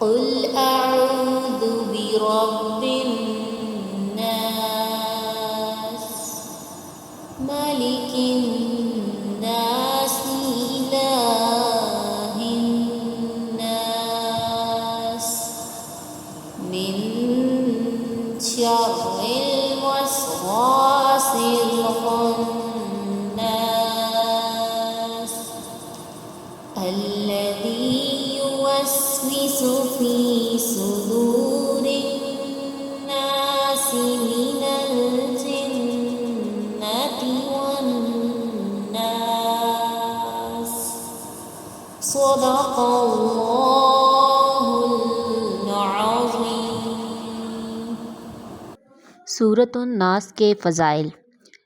कुल अऊज़ु बिरब्बिन नास मलिकिन नास इलाहिन नास मिन शर्रिल वसवासिल खन्नास अल्लज़ी युवस्विसु फ़ी सुदूरिन नासि मिनल जिन्नति वन नास सदक़ल्लाहुल अज़ीम। सूरतुन नास के फ़ज़ाइल।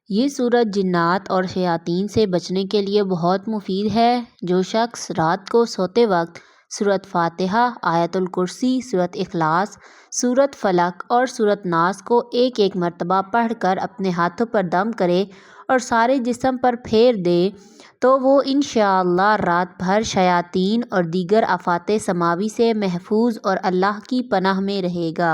ये सूरत जिन्नात और शयातीन से बचने के लिए बहुत मुफीद है। जो शख्स रात को सोते वक्त सूरत फ़ातिहा, आयतुल कुर्सी, सूरत इखलास, सूरत फलक और सूरत नास को एक एक मरतबा पढ़कर अपने हाथों पर दम करे और सारे जिस्म पर फेर दे तो वो इंशाअल्लाह रात भर शयातीन और दीगर आफ़ात समावी से महफूज और अल्लाह की पनाह में रहेगा।